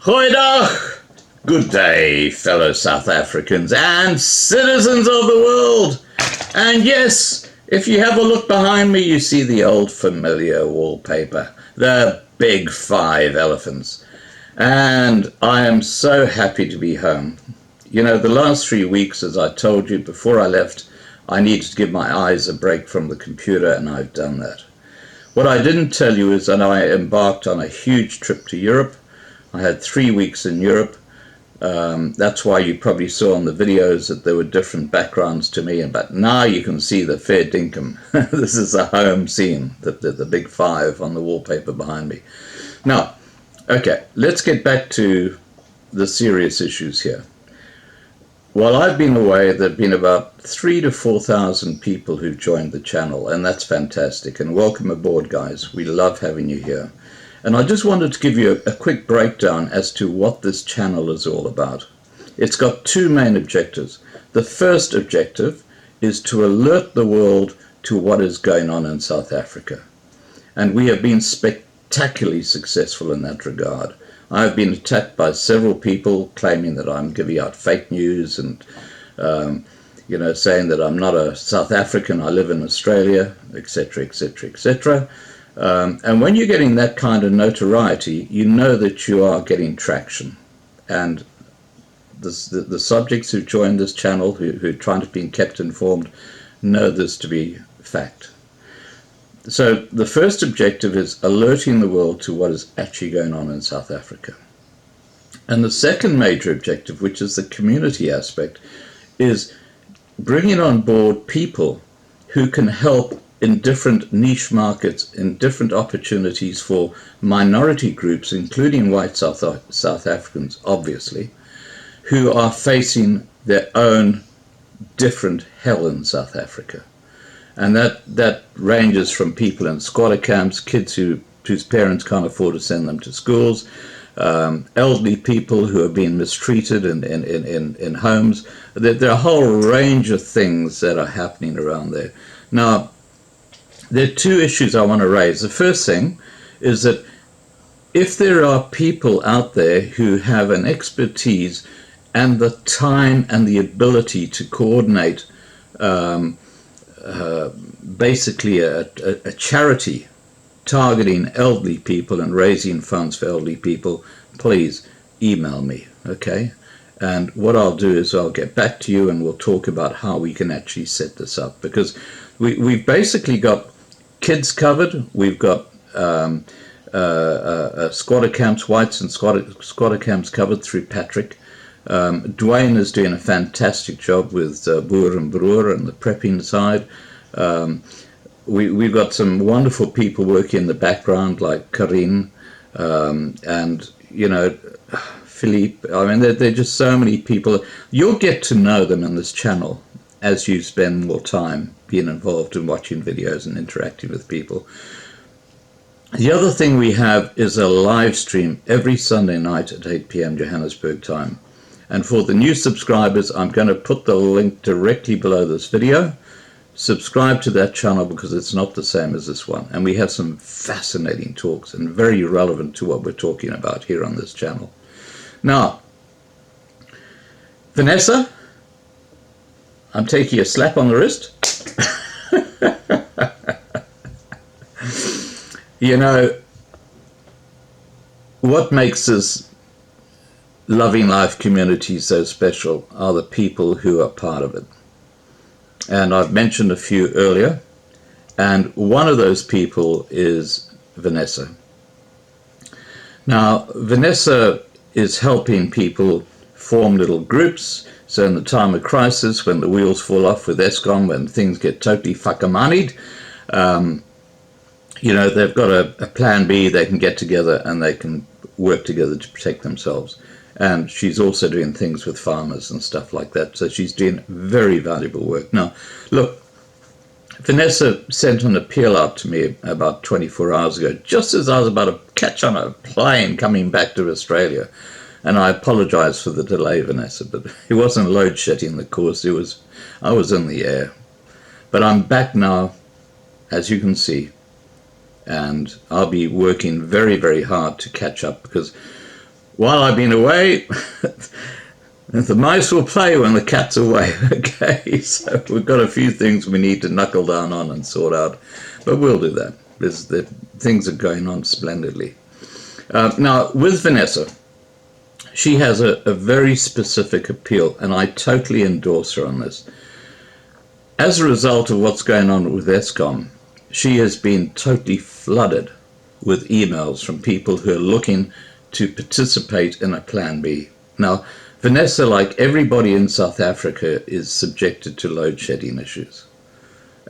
Goeiedag! Good day, fellow South Africans and citizens of the world. And yes, if you have a look behind me, you see the old familiar wallpaper, the big 5 elephants. And I am so happy to be home. You know, the last 3 weeks, as I told you before I left, I needed to give my eyes a break from the computer, and I've done that. What I didn't tell you is that I embarked on a huge trip to Europe. I had 3 weeks in Europe. That's why you probably saw on the videos that there were different backgrounds to me, but now you can see the fair dinkum. This is a home scene, the big 5 on the wallpaper behind me. Now, okay, let's get back to the serious issues here. While I've been away, there have been about 3,000 to 4,000 people who've joined the channel, and that's fantastic. And welcome aboard, guys. We love having you here. And I just wanted to give you a quick breakdown as to what this channel is all about. It's got 2 main objectives. The first objective is to alert the world to what is going on in South Africa. And we have been spectacularly successful in that regard. I've been attacked by several people claiming that I'm giving out fake news and, saying that I'm not a South African, I live in Australia, etc., etc., etc. And when you're getting that kind of notoriety, you know that you are getting traction. And the subjects who joined this channel, who are trying to be kept informed, know this to be fact. So the first objective is alerting the world to what is actually going on in South Africa. And the second major objective, which is the community aspect, is bringing on board people who can help in different niche markets, in different opportunities for minority groups, including white South Africans, obviously, who are facing their own different hell in South Africa. And that ranges from people in squatter camps, kids whose parents can't afford to send them to schools, elderly people who are being mistreated in homes. There are a whole range of things that are happening around there. Now, there are 2 issues I want to raise. The first thing is that if there are people out there who have an expertise and the time and the ability to coordinate basically a charity targeting elderly people and raising funds for elderly people, please email me, okay? And what I'll do is I'll get back to you and we'll talk about how we can actually set this up, because we've basically got kids covered, we've got squatter camps, whites and squatter camps covered through Patrick. Dwayne is doing a fantastic job with Boer and Broer and the prepping side. We've got some wonderful people working in the background like Karin and, Philippe. I mean, there are just so many people. You'll get to know them in this channel as you spend more time being involved in watching videos and interacting with people. The other thing we have is a live stream every Sunday night at 8 p.m. Johannesburg time. And for the new subscribers, I'm going to put the link directly below this video. Subscribe to that channel because it's not the same as this one. And we have some fascinating talks and very relevant to what we're talking about here on this channel. Now, Vanessa, I'm taking a slap on the wrist. You know, what makes this Loving Life community so special are the people who are part of it. And I've mentioned a few earlier, and one of those people is Vanessa. Now, Vanessa is helping people form little groups, so in the time of crisis, when the wheels fall off with Eskom, when things get totally whakamanied, they've got a plan B, they can get together and they can work together to protect themselves. And she's also doing things with farmers and stuff like that. So she's doing very valuable work. Now, look, Vanessa sent an appeal out to me about 24 hours ago, just as I was about to catch on a plane coming back to Australia. And I apologize for the delay, Vanessa, but it wasn't load shedding the course. I was in the air. But I'm back now, as you can see. And I'll be working very, very hard to catch up, because while I've been away, the mice will play when the cat's away. Okay, so we've got a few things we need to knuckle down on and sort out, but we'll do that. Things are going on splendidly. Now, with Vanessa, she has a very specific appeal, and I totally endorse her on this. As a result of what's going on with Eskom, she has been totally flooded with emails from people who are looking to participate in a Plan B. Now, Vanessa, like everybody in South Africa, is subjected to load shedding issues.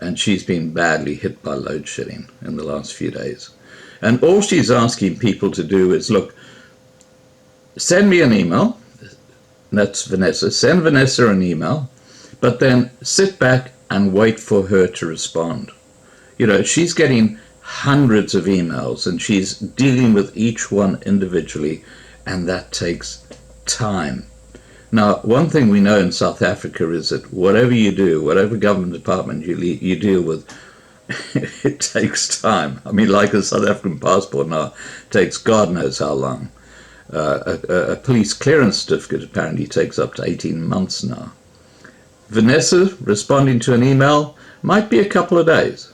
And she's been badly hit by load shedding in the last few days. And all she's asking people to do is, look, send me an email. That's Vanessa. Send Vanessa an email, but then sit back and wait for her to respond. You know, she's getting hundreds of emails and she's dealing with each one individually, and that takes time. Now, one thing we know in South Africa is that whatever you do, whatever government department you deal with, it takes time. I mean, like a South African passport now takes God knows how long. A police clearance certificate apparently takes up to 18 months now. Vanessa responding to an email might be a couple of days,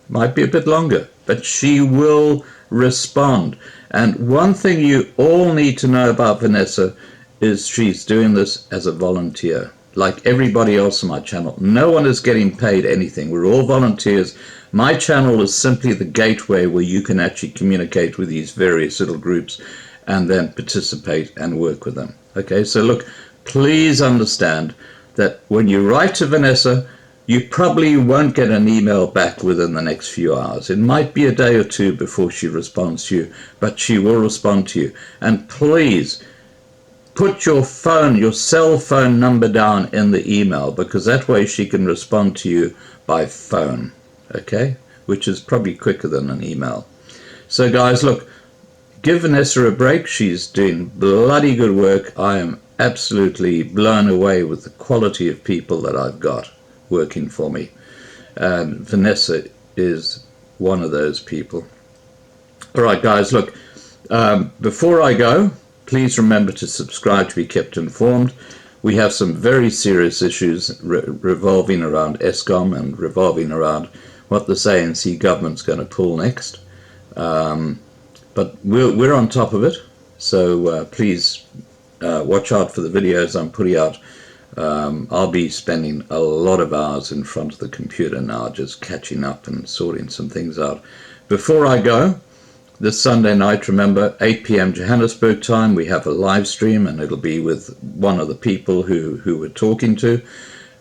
might be a bit longer, but she will respond. And one thing you all need to know about Vanessa is she's doing this as a volunteer. Like everybody else on my channel, no one is getting paid anything. We're all volunteers. My channel is simply the gateway where you can actually communicate with these various little groups and then participate and work with them. Okay, so look, please understand that when you write to Vanessa, you probably won't get an email back within the next few hours. It might be a day or two before she responds to you, but she will respond to you. And please put your phone, your cell phone number down in the email, because that way she can respond to you by phone, okay? Which is probably quicker than an email. So guys, look, give Vanessa a break. She's doing bloody good work. I am absolutely blown away with the quality of people that I've got working for me. And Vanessa is one of those people. All right, guys, look, before I go, please remember to subscribe to be kept informed. We have some very serious issues revolving around Eskom and revolving around what the ANC government's going to pull next. But we're on top of it, so please watch out for the videos I'm putting out. I'll be spending a lot of hours in front of the computer now, just catching up and sorting some things out. Before I go, this Sunday night, remember, 8 p.m. Johannesburg time, we have a live stream, and it'll be with one of the people who we're talking to.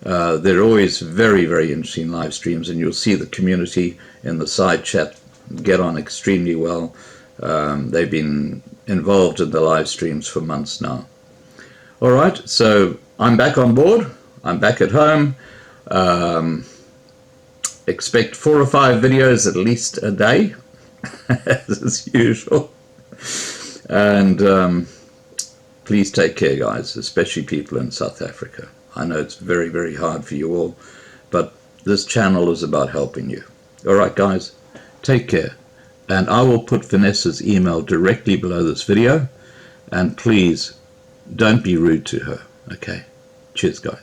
They're always very, very interesting live streams, and you'll see the community in the side chat get on extremely well. They've been involved in the live streams for months now. All right, so I'm back on board. I'm back at home. Expect 4 or 5 videos at least a day, as usual. And please take care, guys, especially people in South Africa. I know it's very, very hard for you all, but this channel is about helping you. All right, guys, take care. And I will put Vanessa's email directly below this video. And please, don't be rude to her, okay? Cheers, guys.